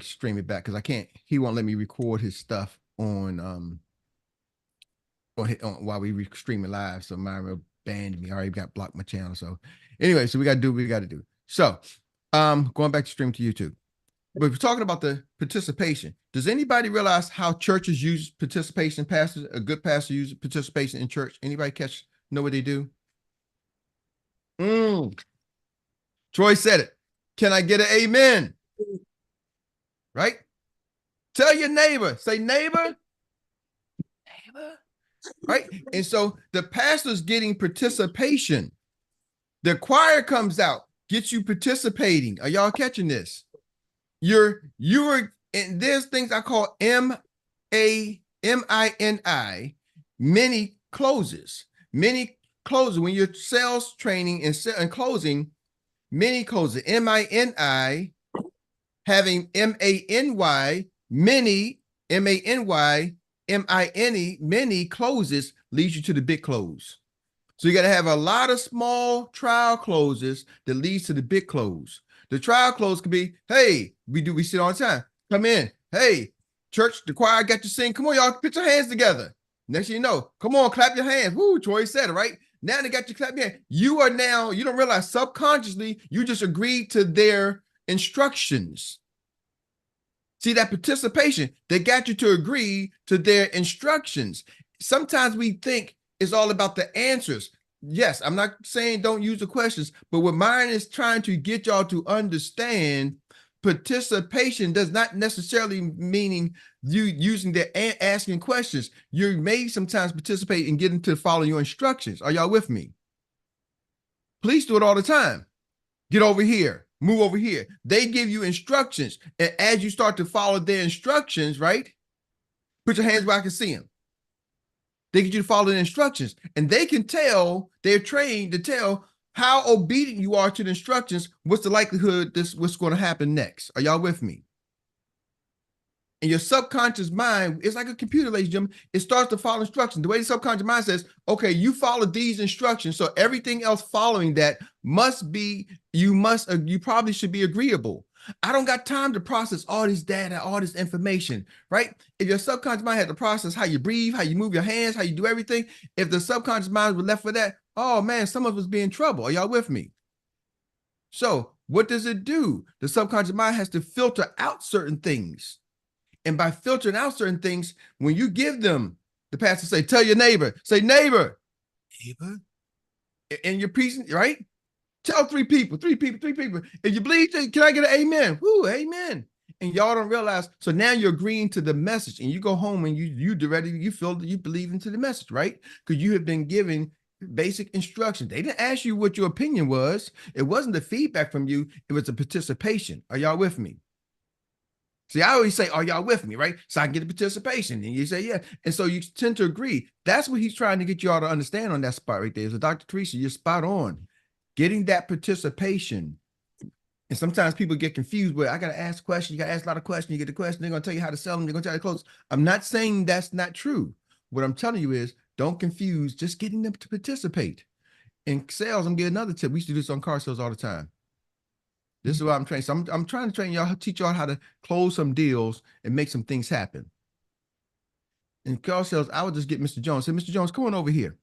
stream it back because I can't. He won't let me record his stuff on while we stream it live. So Myron banned me. I already got blocked my channel. So anyway, so we got to do what we got to do. So going back to stream to YouTube. But we're talking about the participation. Does anybody realize how churches use participation? Pastors, a good pastor uses participation in church. Anybody know what they do? Troy said it. Can I get an amen? Right? Tell your neighbor. Say neighbor. Neighbor. Right? And so the pastor's getting participation. The choir comes out, gets you participating. Are y'all catching this? You're and there's things I call MAMINI, mini closes. Mini closes when you're sales training and closing, mini closes. MINI having MANY, mini, MANY, MINE, many closes leads you to the big close. So you got to have a lot of small trial closes that leads to the big close. The trial close could be, hey, we see it all the time. Come in. Hey, church, the choir got you sing. Come on, y'all, put your hands together. Next thing you know, come on, clap your hands. Woo, Troy said it, right? Now they got you clap your hands. You don't realize subconsciously, you just agreed to their instructions. See, that participation, they got you to agree to their instructions. Sometimes we think it's all about the answers. Yes, I'm not saying don't use the questions, but what Myron is trying to get y'all to understand, participation does not necessarily meaning you using the asking questions. You may sometimes participate in getting to follow your instructions. Are y'all with me? Please do it all the time. Get over here. Move over here. They give you instructions. And as you start to follow their instructions, right? Put your hands where I can see them. They get you to follow the instructions. And they can tell, they're trained to tell how obedient you are to the instructions. What's the likelihood what's going to happen next? Are y'all with me? And your subconscious mind, it's like a computer, ladies and gentlemen. It starts to follow instructions. The way the subconscious mind says, okay, you follow these instructions. So everything else following that you probably should be agreeable. I don't got time to process all this data, all this information, right? If your subconscious mind had to process how you breathe, how you move your hands, how you do everything, if the subconscious mind was left for that, oh man, some of us be in trouble. Are y'all with me? So what does it do? The subconscious mind has to filter out certain things. And by filtering out certain things, when you give them, the pastor say, tell your neighbor, say neighbor, and you're preaching, right? Tell three people. If you believe, can I get an amen? Woo, amen. And y'all don't realize. So now you're agreeing to the message, and you go home and you feel that you believe into the message, right? Because you have been given basic instructions. They didn't ask you what your opinion was. It wasn't the feedback from you. It was a participation. Are y'all with me? See, I always say, are y'all with me, right? So I can get the participation. And you say, yeah. And so you tend to agree. That's what he's trying to get you all to understand on that spot right there. So Dr. Teresa, you're spot on. Getting that participation. And sometimes people get confused where I got to ask questions. You got to ask a lot of questions. You get the question. They're going to tell you how to sell them. They're going to tell you close. I'm not saying that's not true. What I'm telling you is don't confuse just getting them to participate. In sales, I'm getting another tip. We used to do this on car sales all the time. This is what I'm training. So I'm trying to train y'all, teach y'all how to close some deals and make some things happen. In car sales, I would just get Mr. Jones. Say, Mr. Jones, come on over here.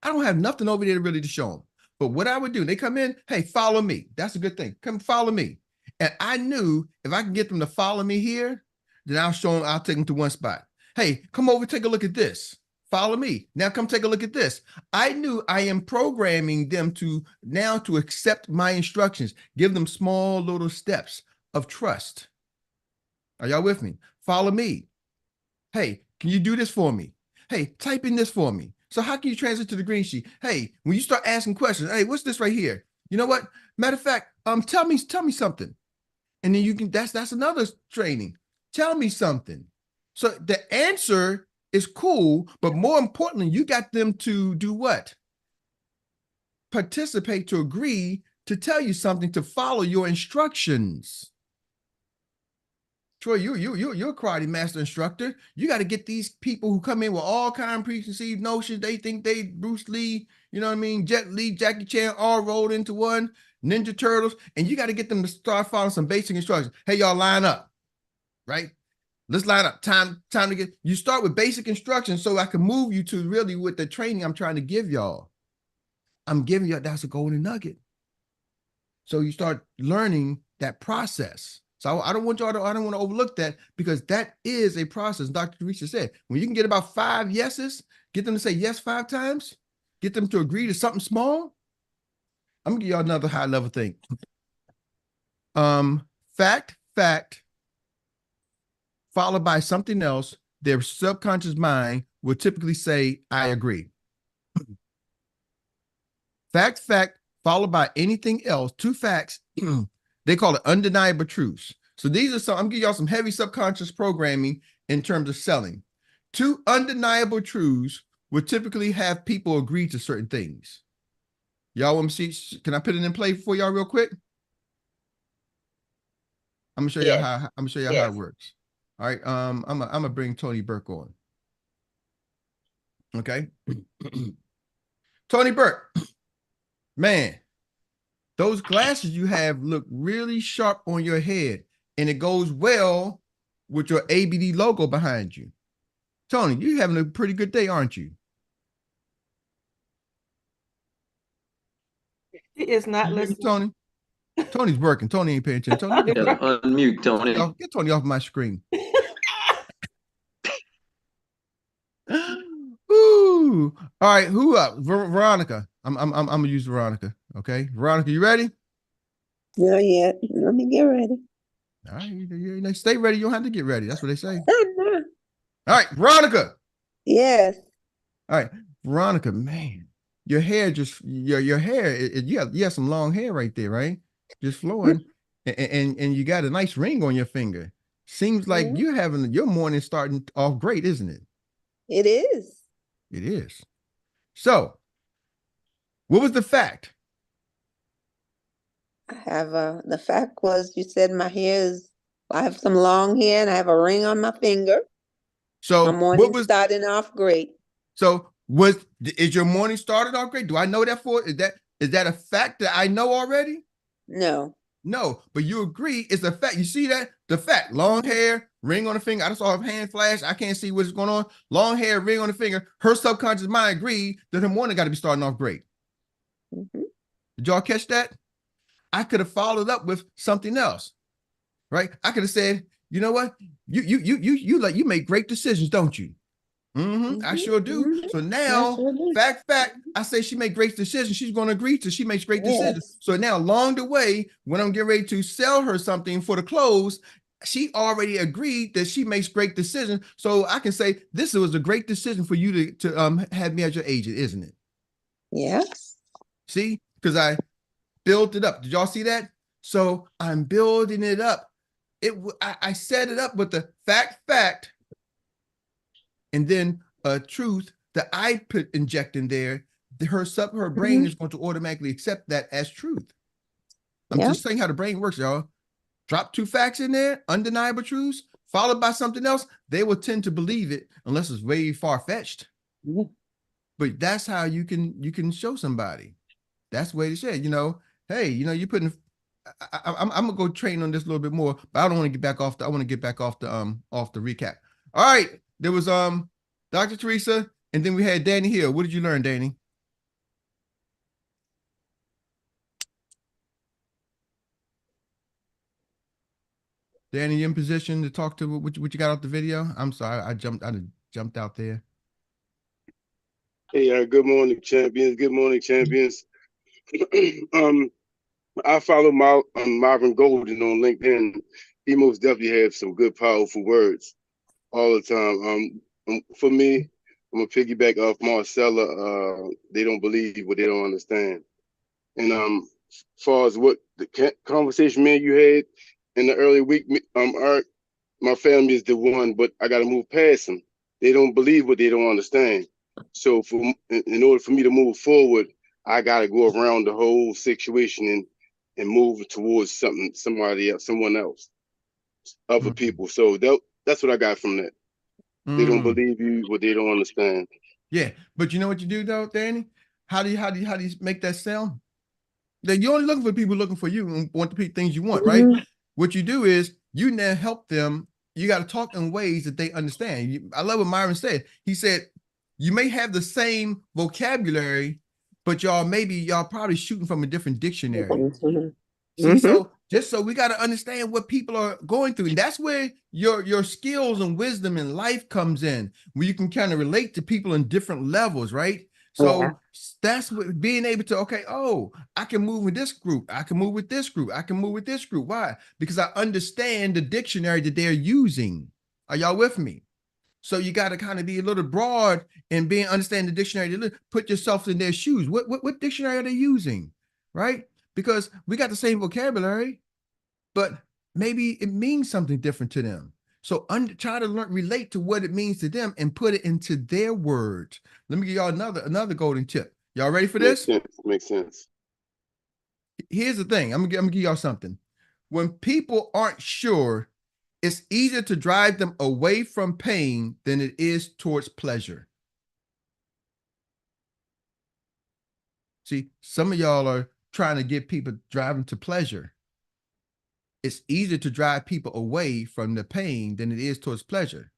I don't have nothing over there really to show them. But what I would do, they come in, hey, follow me. That's a good thing. Come follow me. And I knew if I can get them to follow me here, then I'll take them to one spot. Hey, come over, take a look at this. Follow me. Now come take a look at this. I knew I am programming them to accept my instructions, give them small little steps of trust. Are y'all with me? Follow me. Hey, can you do this for me? Hey, type in this for me. So how can you translate to the green sheet? Hey, when you start asking questions, hey, what's this right here? You know what? Matter of fact, tell me something. And then you can, that's another training. Tell me something. So the answer is cool, but more importantly, you got them to do what? Participate, to agree, to tell you something, to follow your instructions. Troy, you're a karate master instructor. You got to get these people who come in with all kinds of preconceived notions. They think they Bruce Lee. you know what I mean? Jet Li, Jackie Chan, all rolled into one, Ninja Turtles, and you got to get them to start following some basic instructions. Hey, y'all line up, right? Let's line up. Time to get, you start with basic instructions so I can move you to really with the training I'm trying to give y'all. I'm giving you, that's a golden nugget. So you start learning that process. So I don't want y'all to, I don't want to overlook that, because that is a process. Dr. Teresa said, when you can get about 5 yeses, get them to say yes 5 times, get them to agree to something small. I'm gonna give y'all another high level thing. Fact, followed by something else, their subconscious mind will typically say, I agree. Fact, followed by anything else, 2 facts, they call it undeniable truths. So these are some, I'm giving y'all some heavy subconscious programming in terms of selling. 2 undeniable truths would typically have people agree to certain things. Y'all want to see, can I put it in play for y'all real quick? I'm gonna show y'all how it works. All right, I'm gonna bring Tony Burke on. Okay. Tony Burke, man, those glasses you have look really sharp on your head, and it goes well with your ABD logo behind you. Tony, you're having a pretty good day, aren't you? He is not listening. Tony. Tony's working. Tony ain't paying attention. Tony, unmute Tony. Get Tony off my screen. Ooh. All right, who up? Veronica. I'm gonna use Veronica. Okay, Veronica, you ready? Not yet. Let me get ready. All right, you stay ready. You don't have to get ready. That's what they say. All right, Veronica. Yes. All right, Veronica, man, your hair just your hair. You have some long hair right there, right? Just flowing, and you got a nice ring on your finger. Seems like you're having your morning starting off great, isn't it? It is. It is. So, what was the fact? I have the fact was you said my hair is, I have some long hair and I have a ring on my finger. So my morning starting off great. So is your morning started off great? Do I know that is that a fact that I know already? No. No, but you agree it's a fact. You see that? The fact, long hair, ring on the finger. I just saw her hand flash. I can't see what's going on. Long hair, ring on the finger. Her subconscious mind agreed that her morning got to be starting off great. Did y'all catch that? I could have followed up with something else, right? I could have said, you know what? You make great decisions, don't you? I sure do. So now, fact, I say she made great decisions. She's going to agree to, she makes great decisions. So now along the way, when I'm getting ready to sell her something for the close, she already agreed that she makes great decisions. So I can say, this was a great decision for you to have me as your agent, isn't it? Yes. See, because I built it up. Did y'all see that? So I'm building it up. I set it up with the fact, and then a truth that I inject in there. Her brain is going to automatically accept that as truth. I'm just saying how the brain works, y'all. Drop 2 facts in there, undeniable truths, followed by something else. They will tend to believe it unless it's way far-fetched. But that's how you can show somebody. That's the way to say it. Hey, you're putting. I'm gonna go train on this a little bit more, but I don't want to get back off the. I want to get back off the recap. All right, there was Dr. Teresa, and then we had Danny Hill. What did you learn, Danny? Danny, you in position to talk to what you got off the video? I'm sorry, I jumped out there. Hey, good morning, champions. Good morning, champions. I follow Myron Golden on LinkedIn. He most definitely has some good, powerful words all the time. For me, I'm gonna piggyback off Marcella. They don't believe what they don't understand. And as far as what the conversation me and you had in the early week, Art, my family is the one, but I got to move past them. They don't believe what they don't understand. So in order for me to move forward, I got to go around the whole situation and move towards somebody else, someone else, other people. So that's what I got from that. They don't believe you, what they don't understand. Yeah, but you know what you do though, Danny? How do you make that sound? Then you're only looking for people looking for you and want the things you want, right? What you do is you now help them. You got to talk in ways that they understand. I love what Myron said. He said, you may have the same vocabulary, but y'all probably shooting from a different dictionary. See, so just so we got to understand what people are going through. And that's where your skills and wisdom in life comes in, where you can kind of relate to people in different levels, right? So that's what being able to, okay, oh, I can move with this group. I can move with this group. I can move with this group. Why? Because I understand the dictionary that they're using. Are y'all with me? So you got to kind of be a little broad and understand the dictionary. Put yourself in their shoes. What dictionary are they using? Right? Because we got the same vocabulary, but maybe it means something different to them. So try to relate to what it means to them and put it into their words. Let me give y'all another golden tip. Y'all ready for this? Makes sense. Here's the thing. I'm gonna give y'all something. When people aren't sure, it's easier to drive them away from pain than it is towards pleasure. See, some of y'all are trying to get people driving to pleasure. It's easier to drive people away from the pain than it is towards pleasure.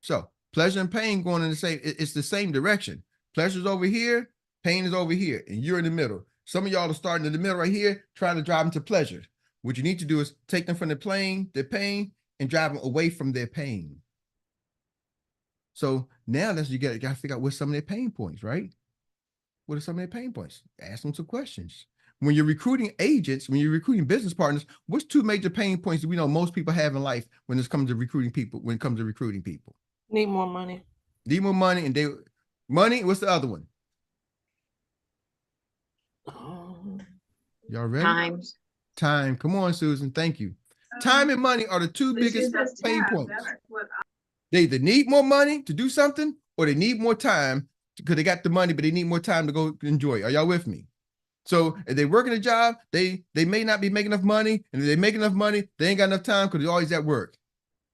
So pleasure and pain going in it's the same direction. Pleasure is over here, pain is over here, and you're in the middle. Some of y'all are starting in the middle right here, trying to drive them to pleasure. What you need to do is take them from the pain, and drive them away from their pain. So now you got to figure out what's some of their pain points, right? What are some of their pain points? Ask them some questions. When you're recruiting agents, when you're recruiting business partners, what's two major pain points that we know most people have in life when it comes to recruiting people? Need more money. Need more money, and money. What's the other one? Y'all ready? Time. Come on, Susan. Thank you. Time and money are the two biggest pain points. They either need more money to do something, or they need more time because they got the money, but they need more time to go enjoy. Are y'all with me? So if they working a job, they may not be making enough money, and if they make enough money, they ain't got enough time because they're always at work.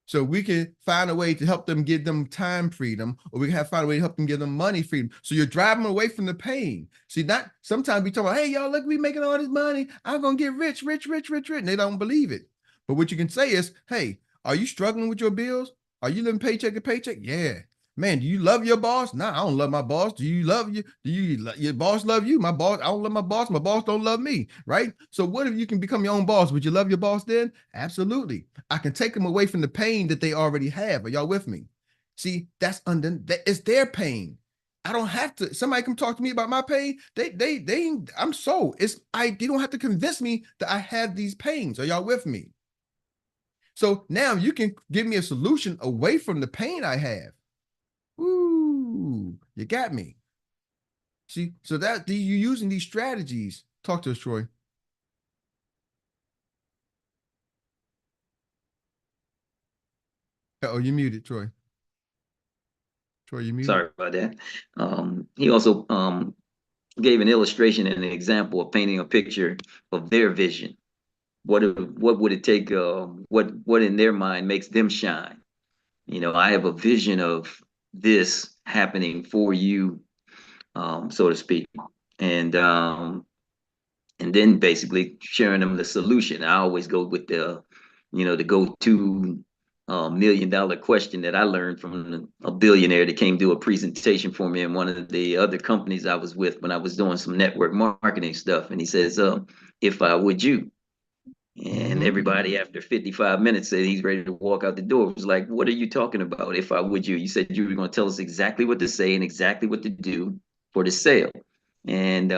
So we can find a way to help them give them time freedom, or we can find a way to help them give them money freedom. So you're driving away from the pain. See, sometimes we talk about, hey, y'all, look, we making all this money. I'm going to get rich. And they don't believe it. But what you can say is, hey, are you struggling with your bills? Are you living paycheck to paycheck? Yeah. Man, do you love your boss? No, I don't love my boss. Do you love you? Your boss love you? My boss, I don't love my boss. My boss don't love me, right? So what if you can become your own boss? Would you love your boss then? Absolutely. I can take them away from the pain that they already have. Are y'all with me? See, it's their pain. I don't have to. Somebody come talk to me about my pain. They you don't have to convince me that I have these pains. Are y'all with me? So now you can give me a solution away from the pain I have. Ooh, you got me. See, so that you're using these strategies. Talk to us, Troy. Oh, you muted, Troy. Troy, you muted. Sorry about that. He also gave an illustration and an example of painting a picture of their vision. What would it take? What in their mind makes them shine? You know, I have a vision of this happening for you, so to speak, and then basically sharing them the solution. I always go with the go-to $1 million question that I learned from a billionaire that came do a presentation for me in one of the other companies I was with when I was doing some network marketing stuff. And he says, if I would you. And everybody after 55 minutes said he's ready to walk out the door. It was like, what are you talking about? If I would you? You said you were going to tell us exactly what to say and exactly what to do for the sale. And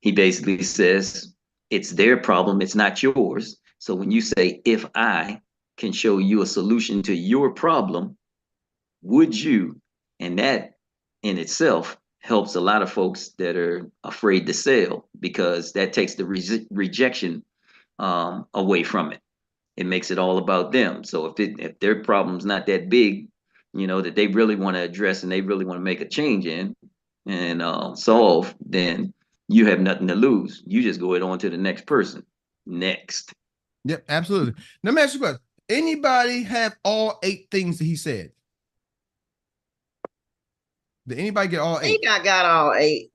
he basically says, it's their problem. It's not yours. So when you say, if I can show you a solution to your problem, would you? And that in itself helps a lot of folks that are afraid to sell, because that takes the rejection away from it. It makes it all about them. So if their problem's not that big, that they really want to address and they really want to make a change in and solve, then you have nothing to lose. You just go on to the next person. Next. Yep, absolutely. Now, let me ask you a question. Anybody have all 8 things that he said? Did anybody get all I 8? think I got all 8.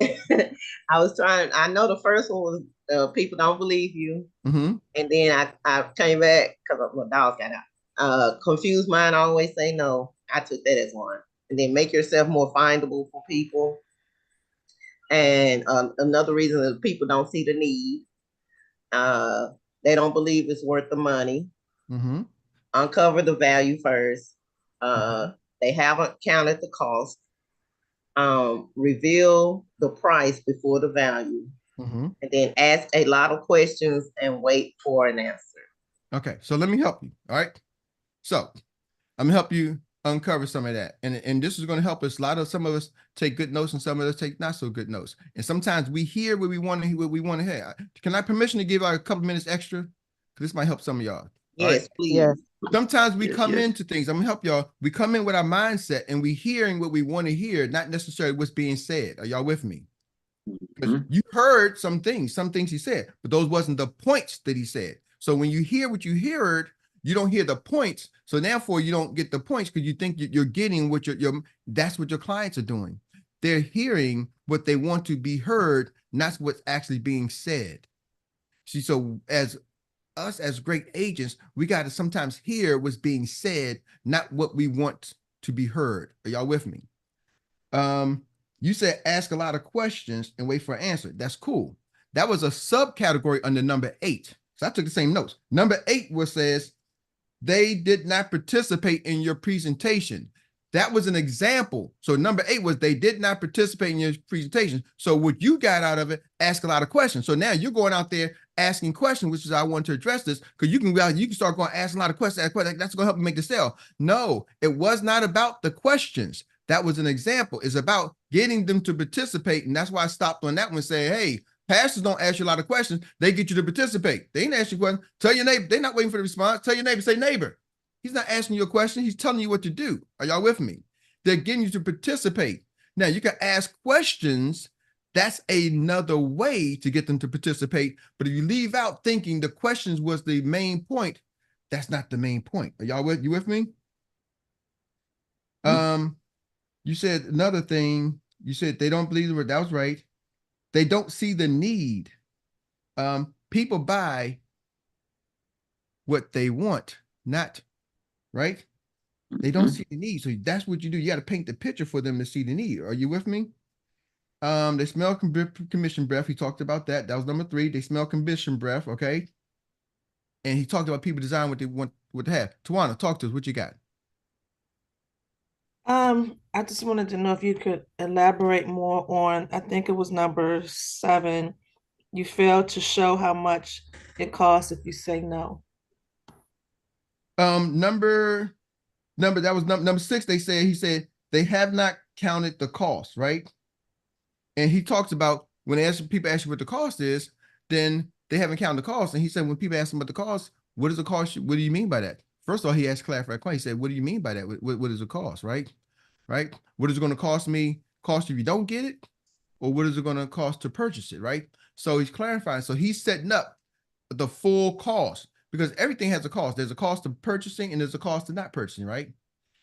I know the first one was people don't believe you. Mm-hmm. And then I came back because my dogs got out. Confused mind always say no. I took that as one. And then make yourself more findable for people. And another reason is people don't see the need. They don't believe it's worth the money. Mm-hmm. Uncover the value first. They haven't counted the cost. Reveal the price before the value. Mm-hmm. And then ask a lot of questions and wait for an answer. Okay, so let me help you. All right. So I'm gonna help you uncover some of that. And this is going to help us. Some of us take good notes and some of us take not so good notes. And sometimes we hear what we want to hear. Can I permission to give out a couple minutes extra? Because this might help some of y'all. Yes, right? please. Yes. Sometimes we Yes, come yes. into things. I'm gonna help y'all. We come in with our mindset and we hearing what we want to hear, not necessarily what's being said. Are y'all with me? Because you heard some things he said, but those wasn't the points that he said. So when you hear what you heard, you don't hear the points. So therefore, you don't get the points because you think you're getting what that's what your clients are doing. They're hearing what they want to be heard, not what's actually being said. See, so as us as great agents, we got to sometimes hear what's being said, not what we want to be heard. Are y'all with me? You said ask a lot of questions and wait for an answer. That's cool. That was a subcategory under number 8. So I took the same notes. Number 8 says they did not participate in your presentation. That was an example. So number 8 was they did not participate in your presentation. So what you got out of it, ask a lot of questions. So now you're going out there asking questions, which is I want to address this because you can start going ask a lot of questions. That's going to help you make the sale. No, it was not about the questions. That was an example. It's about getting them to participate. And that's why I stopped on that one saying, hey, pastors don't ask you a lot of questions. They get you to participate. They ain't ask you questions. Tell your neighbor. They're not waiting for the response. Tell your neighbor, say, neighbor. He's not asking you a question. He's telling you what to do. Are y'all with me? They're getting you to participate. Now, you can ask questions. That's another way to get them to participate. But if you leave out thinking the questions was the main point, that's not the main point. Are y'all with me? You said another thing. You said they don't believe the word. That was right. They don't see the need. People buy what they want, not right. They don't see the need. So that's what you do. You got to paint the picture for them to see the need. Are you with me? They smell commission breath. He talked about that. That was number 3. They smell commission breath. Okay. And he talked about people design what they want to have. Tawana, talk to us. What you got? I just wanted to know if you could elaborate more on, I think it was number 7. You failed to show how much it costs if you say no. Number that was number 6. He said they have not counted the cost, right? And he talks about when people ask you what the cost is, then they haven't counted the cost. And he said when people ask him what the cost, what is the cost? What do you mean by that? First of all, he asked clarify question. He said, what do you mean by that? What is the cost, right? Right? What is it going to cost me? Cost if you don't get it? Or what is it going to cost to purchase it, right? So he's clarifying. So he's setting up the full cost because everything has a cost. There's a cost of purchasing and there's a cost of not purchasing, right?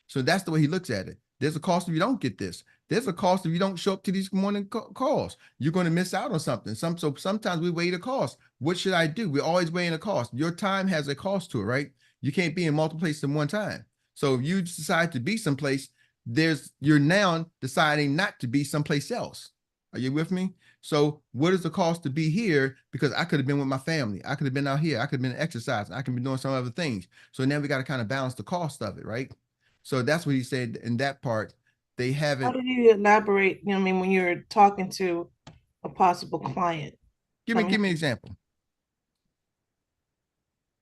So that's the way he looks at it. There's a cost if you don't get this. There's a cost if you don't show up to these morning calls. You're going to miss out on something. So sometimes we weigh the cost. What should I do? We're always weighing a cost. Your time has a cost to it, right? You can't be in multiple places at one time. So if you decide to be someplace, you're now deciding not to be someplace else. Are you with me? So what is the cost to be here? Because I could have been with my family. I could have been out here. I could have been exercising. I could be doing some other things. So now we got to kind of balance the cost of it, right? So that's what he said in that part. They haven't. How did you elaborate, when you're talking to a possible client? Give me an example.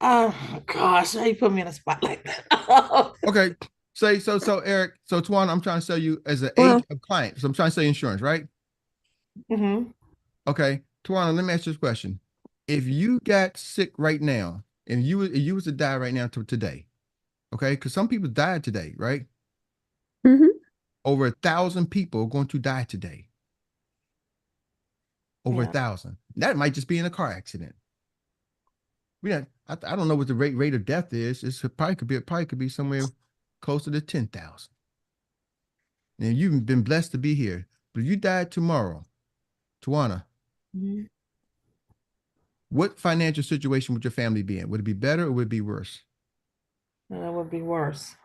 Oh gosh, how you put me in a spot like that? Okay. So Erik, so Tawana, I'm trying to sell you as an agent of client. So I'm trying to sell you insurance, right? Mm-hmm. Okay. Tawana, let me ask you this question. If you got sick right now, and you was to die right now today, okay? Because some people died today, right? Mm-hmm. Over 1,000 people are going to die today. Over 1,000. That might just be in a car accident. I don't know what the rate of death is. It probably could be somewhere closer to 10,000. And you've been blessed to be here. But if you died tomorrow, Tawana, what financial situation would your family be in? Would it be better or would it be worse? That would be worse.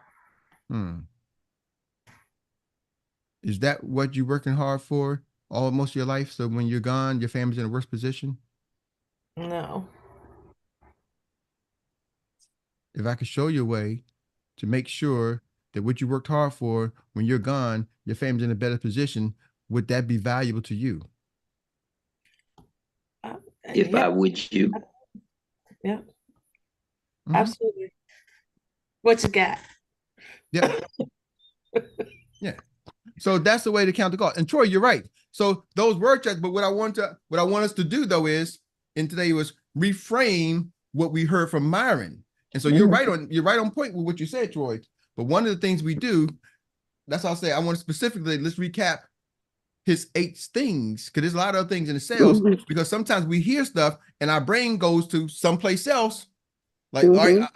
Is that what you're working hard for most of your life? So when you're gone, your family's in a worse position? No. If I could show you a way to make sure that what you worked hard for, when you're gone, your family's in a better position, would that be valuable to you? If Yeah. I would you. Yeah. Absolutely. What you got? Yeah. Yeah. So that's the way to count the cost. And Troy, you're right. So those word checks, but what I want us to do though is, and today was reframe what we heard from Myron. And so you're right on point with what you said, Troy. But one of the things we do, that's how I say I want to specifically, let's recap his 8 things, because there's a lot of other things in the sales, because sometimes we hear stuff and our brain goes to someplace else. Like, all right,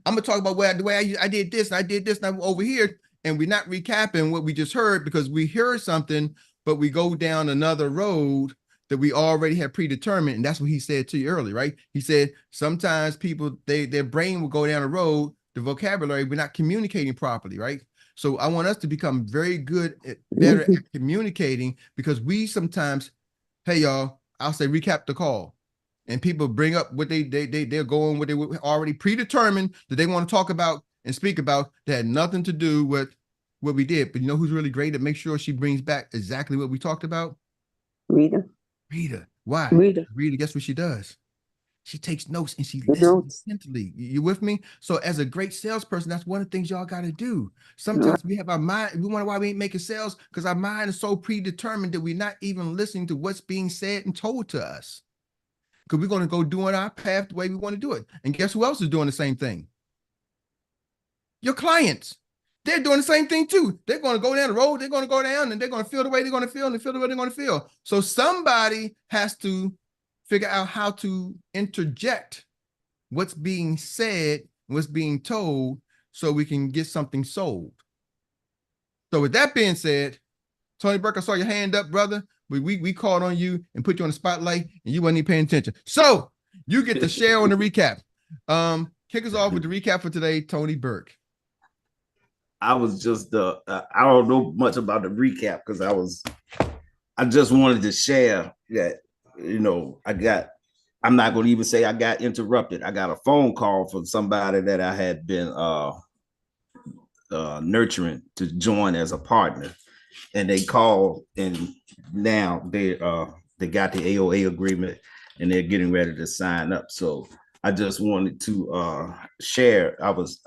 I'm gonna talk about the way I did this, and I did this, and I'm over here, and we're not recapping what we just heard because we heard something, but we go down another road that we already had predetermined, and that's what he said to you earlier, right? He said sometimes people their brain will go down a road, the vocabulary, we're not communicating properly, right? So I want us to become very good better at communicating, because we sometimes, hey y'all, I'll say recap the call. And people bring up what they're going, what they were already predetermined that they want to talk about and speak about, that had nothing to do with what we did. But you know who's really great at make sure she brings back exactly what we talked about? Rita. Why? Rita, guess what she does? She takes notes and she listens intently. You with me? So as a great salesperson, that's one of the things y'all got to do. Sometimes we have our mind, we wonder why we ain't making sales, because our mind is so predetermined that we're not even listening to what's being said and told to us. Because we're going to go doing our path the way we want to do it. And guess who else is doing the same thing? Your clients. They're doing the same thing too. They're going to go down the road, they're going to go down, and they're going to feel the way they're going to feel, and feel the way they're going to feel. So somebody has to figure out how to interject what's being said, what's being told, so we can get something sold. So with that being said, Tony Burke, I saw your hand up, brother. We called on you and put you on the spotlight, and you wasn't even paying attention. So you get to share on the recap. Kick us off with the recap for today, Tony Burke. I was just I don't know much about the recap because I just wanted to share that, you know, I'm not going to even say I got interrupted. I got a phone call from somebody that I had been nurturing to join as a partner, and they called, and now they got the AOA agreement and they're getting ready to sign up. So I just wanted to share. I was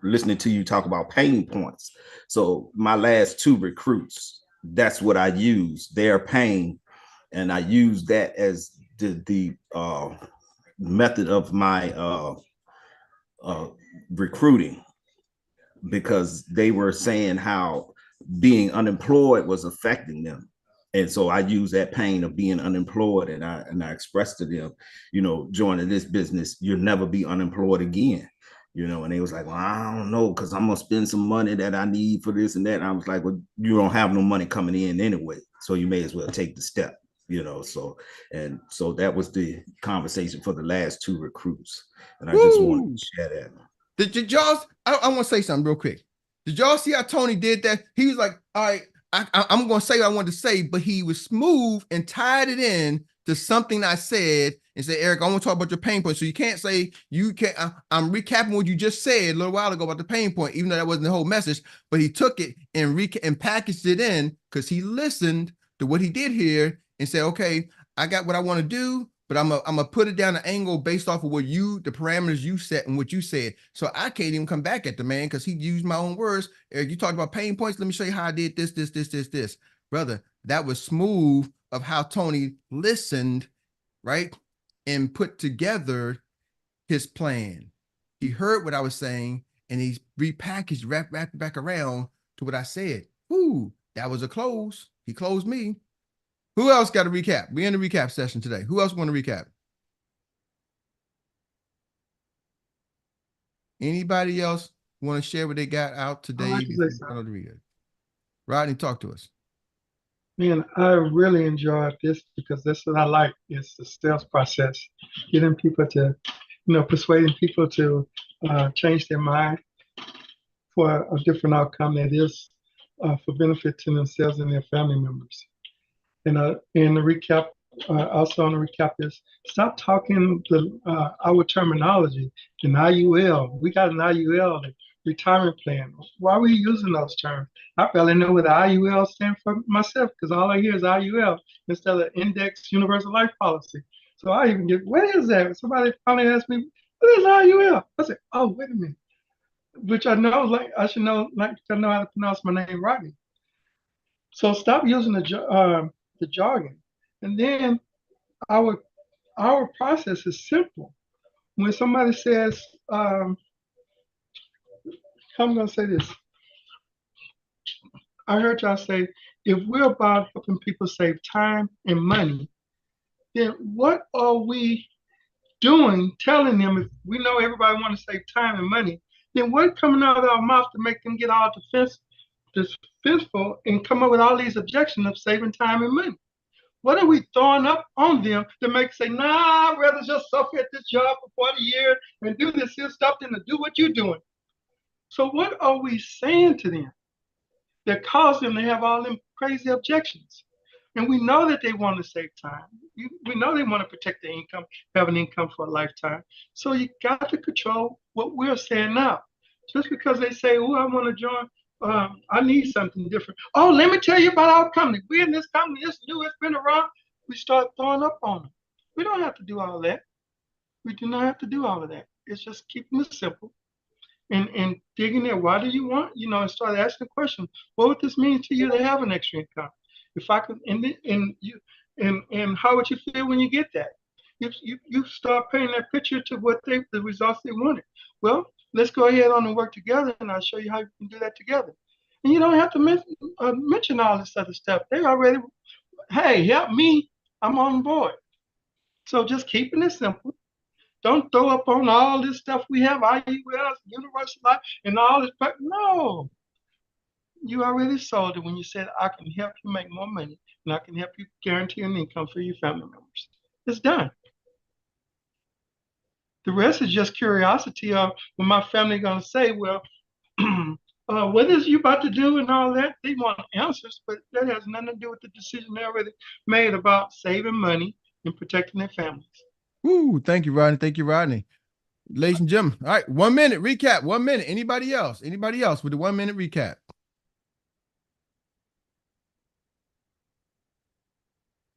listening to you talk about pain points. So my last 2 recruits, that's what I use, their pain, and I use that as the method of my recruiting, because they were saying how being unemployed was affecting them. And so I use that pain of being unemployed, and I expressed to them, you know, joining this business, you'll never be unemployed again. You know, and they was like, well, I don't know, because I'm gonna spend some money that I need for this and that. And I was like, well, you don't have no money coming in anyway, so you may as well take the step, you know. So that was the conversation for the last 2 recruits. And I just wanted to share that. Did y'all, I want to say something real quick. Did y'all see how Tony did that? He was like, all right, I'm going to say what I wanted to say, but he was smooth and tied it in to something I said and said, Erik, I want to talk about your pain point. So you can't say, I'm recapping what you just said a little while ago about the pain point, even though that wasn't the whole message, but he took it and packaged it in because he listened to what he did here and said, okay, I got what I want to do, but I'm gonna put it down an angle based off of what the parameters you set and what you said. So I can't even come back at the man because he used my own words. Erik, you talked about pain points. Let me show you how I did this. Brother, that was smooth of how Tony listened, right? And put together his plan. He heard what I was saying and he's repackaged, wrapped back around to what I said. Ooh, that was a close. He closed me. Who else got a recap? We're in the recap session today. Who else want to recap? Anybody else want to share what they got out today? Rodney, talk to us. Man, I really enjoyed this because that's what I like. It's the sales process, getting people to, persuading people to change their mind for a different outcome that is for benefit to themselves and their family members. And in the recap, also on the recap is stop talking our terminology. An IUL, we got an IUL, the retirement plan. Why are we using those terms? I barely know what the IUL stands for myself because all I hear is IUL instead of Index Universal Life Policy. So I even get, what is that? Somebody finally asked me, what is IUL? I said, oh, wait a minute. Which I know, like I should know, like I know how to pronounce my name Rodney. So stop using the jargon. And then our process is simple. When somebody says, I'm going to say this. I heard y'all say, if we're about helping people save time and money, then what are we doing, telling them if we know everybody want to save time and money, then what coming out of our mouth to make them get all defensive and come up with all these objections of saving time and money? What are we throwing up on them to make say, nah, I'd rather just suffer at this job for 40 years and do this here stuff than to do what you're doing? So what are we saying to them that cause them to have all them crazy objections? And we know that they want to save time. We know they want to protect their income, have an income for a lifetime. So you got to control what we're saying now. Just because they say, oh, I want to join, I need something different. Oh, let me tell you about our company. We're in this company, it's new, it's been around. We start throwing up on them. We don't have to do all that. We do not have to do all of that. It's just keeping it simple and digging in. Why do you want, and start asking the question, what would this mean to you to have an extra income? If I could, and how would you feel when you get that? You start painting that picture to the results they wanted. Well, let's go ahead on and work together, and I'll show you how you can do that together. And you don't have to mention all this other stuff. They already, hey, help me, I'm on board. So just keeping it simple. Don't throw up on all this stuff we have, IULs, Universal Life, and all this. No, you already sold it when you said, I can help you make more money, and I can help you guarantee an income for your family members. It's done. The rest is just curiosity of what my family going to say, well, what is you about to do and all that? They want answers, but that has nothing to do with the decision they already made about saving money and protecting their families. Woo, thank you, Rodney. Thank you, Rodney. Ladies and gentlemen, all right, 1 minute recap, 1 minute. Anybody else with the 1 minute recap?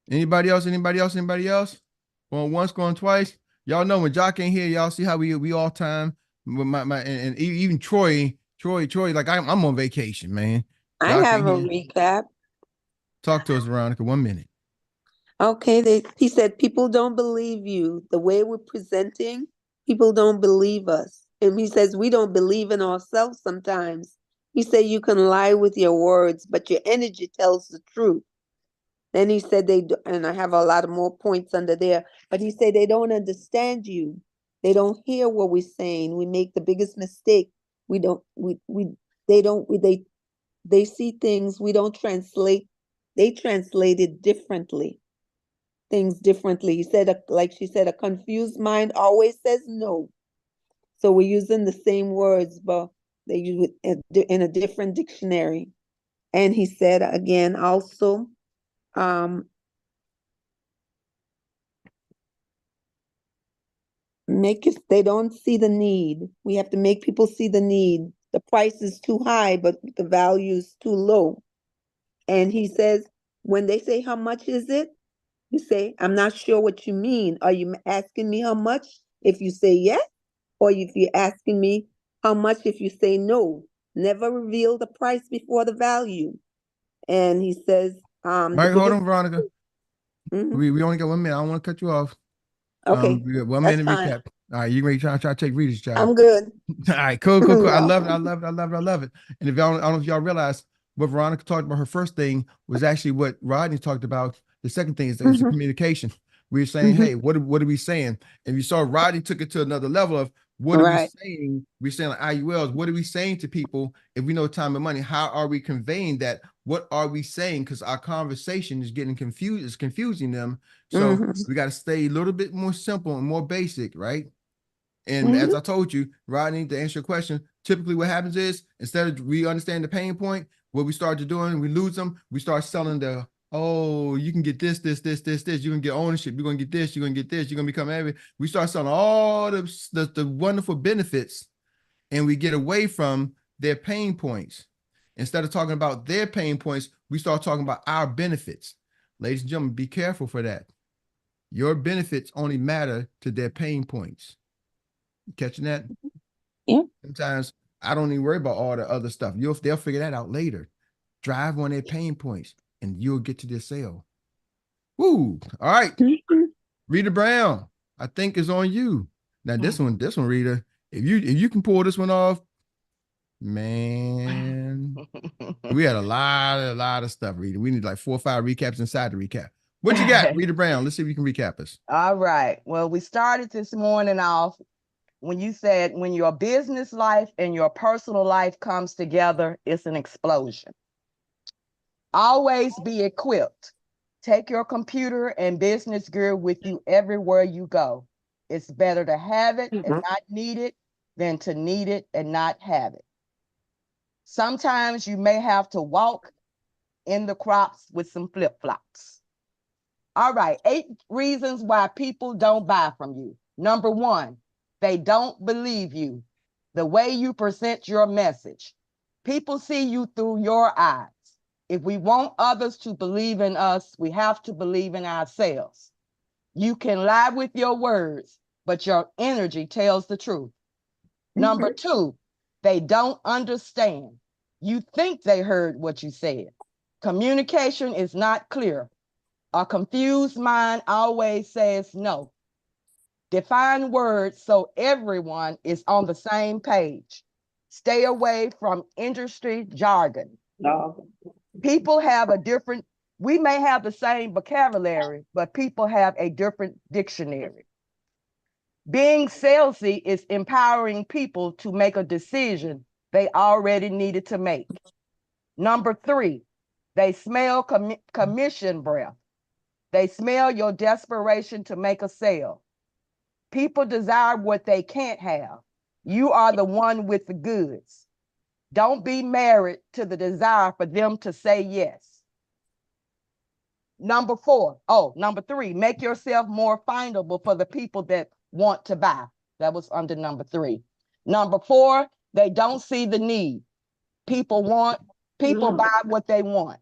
Anybody else? Going once, going twice. Y'all know when Jock ain't here, y'all see how we all time with and even Troy, like I'm on vacation, man. I have a recap. Talk to us, Veronica, 1 minute. Okay, he said, people don't believe you. The way we're presenting, people don't believe us. And he says, we don't believe in ourselves sometimes. He said, you can lie with your words, but your energy tells the truth. Then he said, and I have a lot of more points under there, but he said, they don't understand you. They don't hear what we're saying. We make the biggest mistake. They see things, we don't translate. They translate it differently. Things differently. He said, like she said, a confused mind always says no. So we're using the same words, but they use it in a different dictionary. And he said again, also, they don't see the need. We have to make people see the need. The price is too high, but the value is too low. And he says, when they say, how much is it? You say, I'm not sure what you mean. Are you asking me how much if you say yes? Or if you're asking me how much if you say no? Never reveal the price before the value. And he says, right, hold on, Veronica. We only got 1 minute. I don't want to cut you off. Okay. We got 1 minute recap. All right, you ready to try to take readers, child? I'm good. All right, cool. I love it. And if y'all, I don't know if y'all realize what Veronica talked about, her first thing was actually what Rodney talked about. The second thing is the communication. We were saying, hey, what are we saying? And you saw Rodney took it to another level of what are we saying? We're saying like IULs. What are we saying to people if we know time and money? How are we conveying that? what are we saying? Because our conversation is getting confused, is confusing them. So we got to stay a little bit more simple and more basic, right? And as I told you, Rodney, to answer your question, typically what happens is instead of we understand the pain point, what we start to doing, we lose them, we start selling the, oh, you can get this, you can get ownership, you're gonna get this, you're gonna get this, you're gonna become every. We start selling all the wonderful benefits, and we get away from their pain points. Instead of talking about their pain points, we start talking about our benefits. Ladies and gentlemen, be careful for that. Your benefits only matter to their pain points. Catching that? Yeah. Sometimes I don't even worry about all the other stuff. They'll figure that out later. Drive on their pain points, and you'll get to their sale. Woo! All right, Rita Brown, I think is on you. Now this one, Rita, if you can pull this one off, man, we had a lot of stuff, Rita. We need like 4 or 5 recaps inside the recap. What you got, Rita Brown? Let's see if you can recap us. All right. Well, we started this morning off when you said when your business life and your personal life comes together, it's an explosion. Always be equipped. Take your computer and business gear with you everywhere you go. It's better to have it and not need it than to need it and not have it. Sometimes you may have to walk in the crops with some flip-flops. All right, 8 reasons why people don't buy from you. Number 1, they don't believe you. The way you present your message. People see you through your eyes. If we want others to believe in us, we have to believe in ourselves. You can lie with your words, but your energy tells the truth. Number 2, they don't understand. You think they heard what you said. Communication is not clear. A confused mind always says no. Define words so everyone is on the same page. Stay away from industry jargon. People have we may have the same vocabulary, but people have a different dictionary. Being salesy is empowering people to make a decision they already needed to make. Number 3, they smell commission breath. They smell your desperation to make a sale. People desire what they can't have. You are the one with the goods. Don't be married to the desire for them to say yes. Number 3, make yourself more findable for the people that want to buy. That was under number 3. Number 4, they don't see the need. People buy what they want.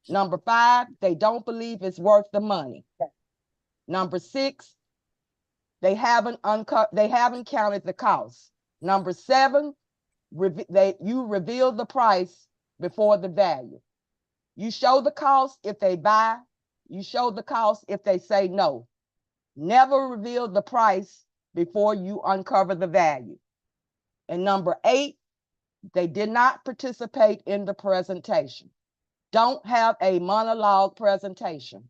Number 5, they don't believe it's worth the money. Number 6, they haven't counted the cost. Number 7, you reveal the price before the value. You show the cost if they buy. You show the cost if they say no. Never reveal the price before you uncover the value. And number 8, they did not participate in the presentation. Don't have a monologue presentation.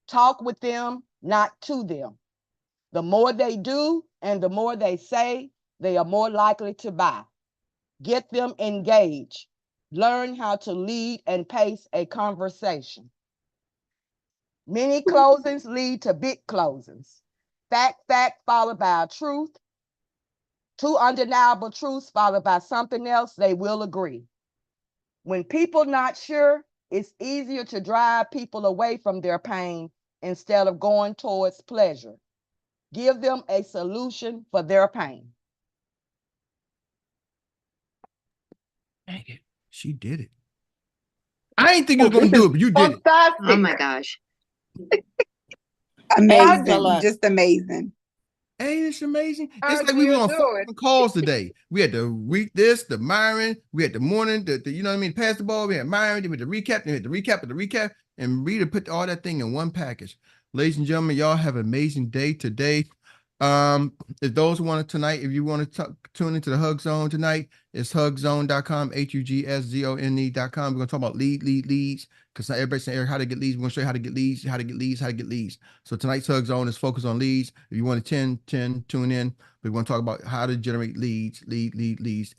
Talk with them, not to them. The more they do and the more they say, they are more likely to buy. Get them engaged. Learn how to lead and pace a conversation. Many closings lead to big closings. Fact followed by a truth. 2 undeniable truths followed by something else, they will agree. When people not sure, it's easier to drive people away from their pain instead of going towards pleasure. Give them a solution for their pain. Dang it. She did it. I ain't think you were going to do it, but you did it. Oh my gosh. Amazing. Just amazing. Ain't it amazing? It's like we were on 4 calls today. We had the week this, the Myron, we had the morning, the you know what I mean, pass the ball, we had Myron, then we had the recap, then we had the recap of the recap, and Rita put all that thing in one package. Ladies and gentlemen, y'all have an amazing day today. If those who want to tonight, if you want to tune into the Hug Zone tonight, it's hugzone.com, HUGSZONE.com. We're going to talk about leads, because everybody's saying, Erik, how to get leads. We're going to show you how to get leads. So tonight's Hug Zone is focused on leads. If you want to tune in. We're going to talk about how to generate leads, leads,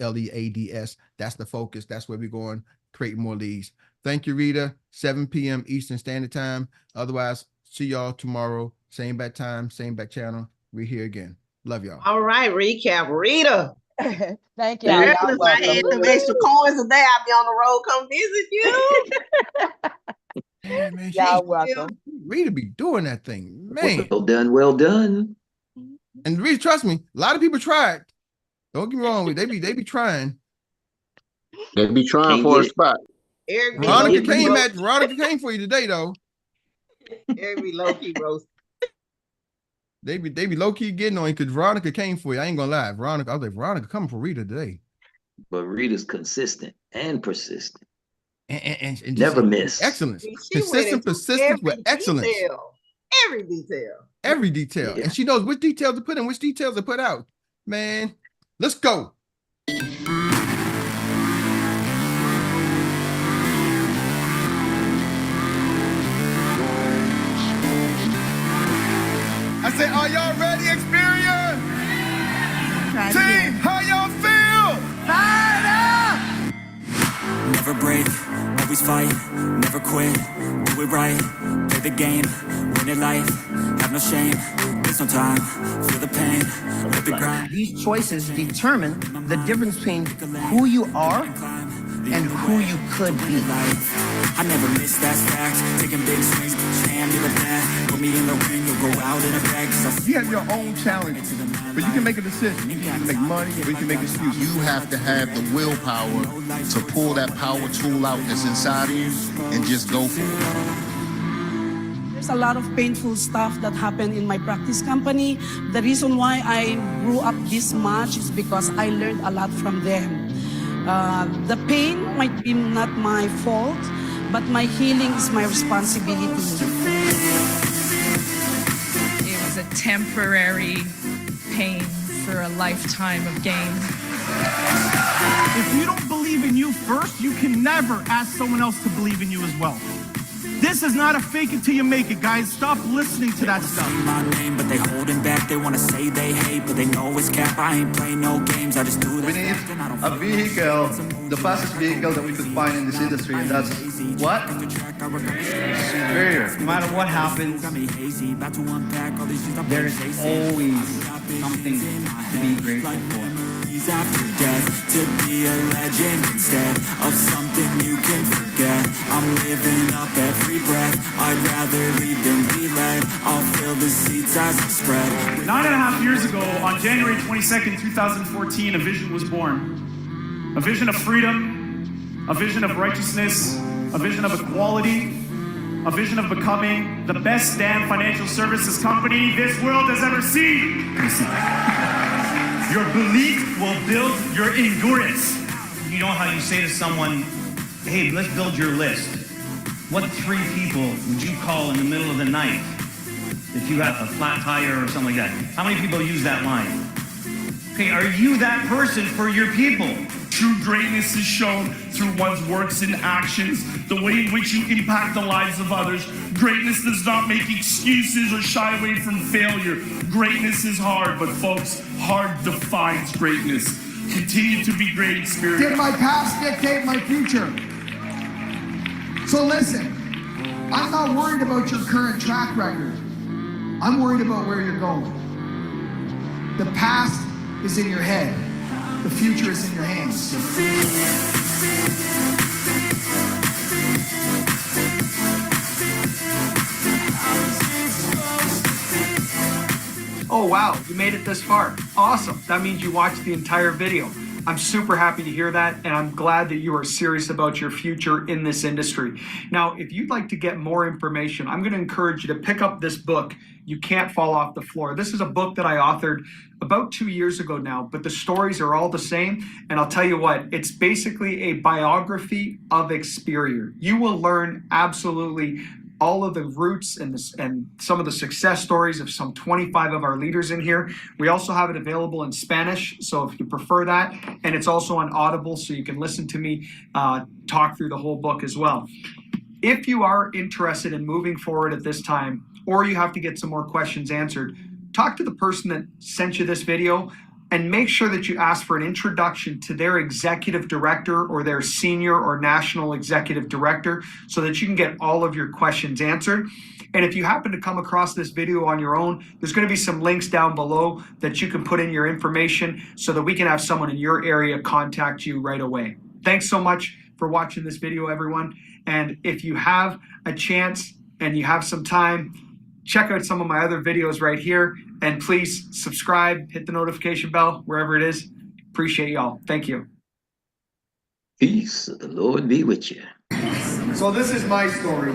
LEADS. That's the focus. That's where we're going. creating more leads. Thank you, Rita. 7 p.m. Eastern Standard Time. Otherwise, see y'all tomorrow. Same bat time, same bat channel. We're here again. Love y'all. All right, recap. Rita. Thank y'all. Girl, Y'all if I had welcome. some extra coins today, I'd be on the road. Come visit you. Yeah, man, Y'all welcome. Rita be doing that thing, man. Well done, well done. And Rita, trust me, a lot of people tried. Don't get me wrong, they be trying. They be trying Can't for a get it. spot. Eric be Veronica came for you today, though. Eric be low key roast. They be low key getting on you because Veronica came for you. I ain't gonna lie, Veronica. I was like, Veronica coming for Rita today. But Rita's consistent and persistent. And just Never miss. excellence. She Consistent persistence with excellence. Every detail. Every detail. Yeah. And she knows which details to put in, which details to put out. Man, let's go. I say, are y'all ready, Experience? Team, how y'all feel? Fired up! Never break, always fight, never quit, do it right, play the game, win it life, have no shame, there's no time, feel the pain, live the grind. These choices determine the difference between who you are and who you could be. I never miss that fact, taking big swings, stand to the bat, put me in the ring, you'll go out in a bag. You have your own challenge, but you can make a decision. You can make money, or you can make excuses. You have to have the willpower to pull that power tool out that's inside of you and just go for it. There's a lot of painful stuff that happened in my practice company. The reason why I grew up this much is because I learned a lot from them. The pain might be not my fault, but my healing is my responsibility. It was a temporary pain for a lifetime of gain. If you don't believe in you first, you can never ask someone else to believe in you as well. This is not a fake it till you make it, guys. Stop listening to that stuff. My name, but they holding back. They wanna say they hate, but they know it's cap. I ain't play no games. I just do this. We need a vehicle, the fastest vehicle that we could find in this industry, and that's what? Superior. No matter what happens, there is always something to be grateful for. After death, to be a legend instead of something you can forget. I'm living up every breath. I'd rather lead than be led. I'll fill the seats as I spread. 9.5 years ago, on January 22nd, 2014, a vision was born. A vision of freedom, a vision of righteousness, a vision of equality, a vision of becoming the best damn financial services company this world has ever seen. Your belief will build your endurance. You know how you say to someone, hey, let's build your list. What 3 people would you call in the middle of the night if you had a flat tire or something like that? How many people use that line? Okay, are you that person for your people? True greatness is shown through one's works and actions, the way in which you impact the lives of others. Greatness does not make excuses or shy away from failure. Greatness is hard, but folks, hard defines greatness. Continue to be great, Experience. Did my past dictate my future? So listen, I'm not worried about your current track record. I'm worried about where you're going. The past is in your head. The future is in your hands. Oh wow, you made it this far. Awesome. That means you watched the entire video. I'm super happy to hear that, and I'm glad that you are serious about your future in this industry. Now, if you'd like to get more information, I'm going to encourage you to pick up this book, You Can't Fall Off the Floor. This is a book that I authored about 2 years ago now, but the stories are all the same. And I'll tell you what, it's basically a biography of Xperior. You will learn absolutely all of the roots and some of the success stories of some 25 of our leaders in here. We also have it available in Spanish, so if you prefer that, and it's also on Audible, so you can listen to me talk through the whole book as well. If you are interested in moving forward at this time, or you have to get some more questions answered, talk to the person that sent you this video. and make sure that you ask for an introduction to their executive director or their senior or national executive director so that you can get all of your questions answered. And if you happen to come across this video on your own, there's going to be some links down below that you can put in your information so that we can have someone in your area contact you right away. Thanks so much for watching this video, everyone. And if you have a chance and you have some time, check out some of my other videos right here. And please subscribe, hit the notification bell, wherever it is. Appreciate y'all. Thank you. Peace of the Lord be with you. So this is my story.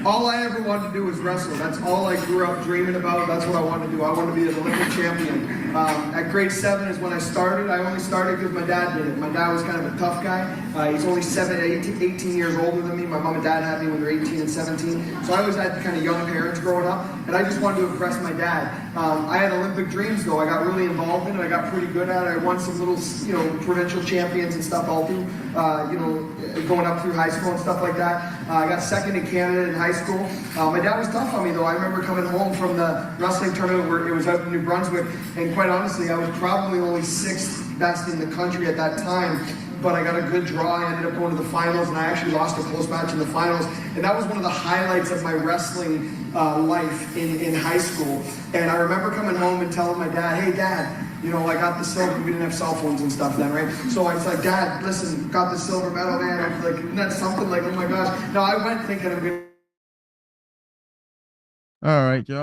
All I ever wanted to do was wrestle. That's all I grew up dreaming about. That's what I wanted to do. I wanted to be an Olympic champion. At grade 7 is when I started. I only started because my dad did it. My dad was kind of a tough guy. He's only 18 years older than me. My mom and dad had me when they were 18 and 17. So I always had kind of young parents growing up, and I just wanted to impress my dad. I had Olympic dreams, though. I got really involved in it. I got pretty good at it. I won some little, provincial champions and stuff all through, going up through high school and stuff like that. I got second in Canada in high school. My dad was tough on me, though. I remember coming home from the wrestling tournament where it was out in New Brunswick, and quite honestly, I was probably only 6th best in the country at that time. But I got a good draw. I ended up going to the finals, and I actually lost a close match in the finals. And that was one of the highlights of my wrestling life in high school. And I remember coming home and telling my dad, "Hey, Dad, I got the silver." We didn't have cell phones and stuff then, right? So I was like, "Dad, listen, got the silver medal, man." I was like, "Isn't that something?" Like, oh my gosh. No, I went thinking I'm gonna. All right, y'all.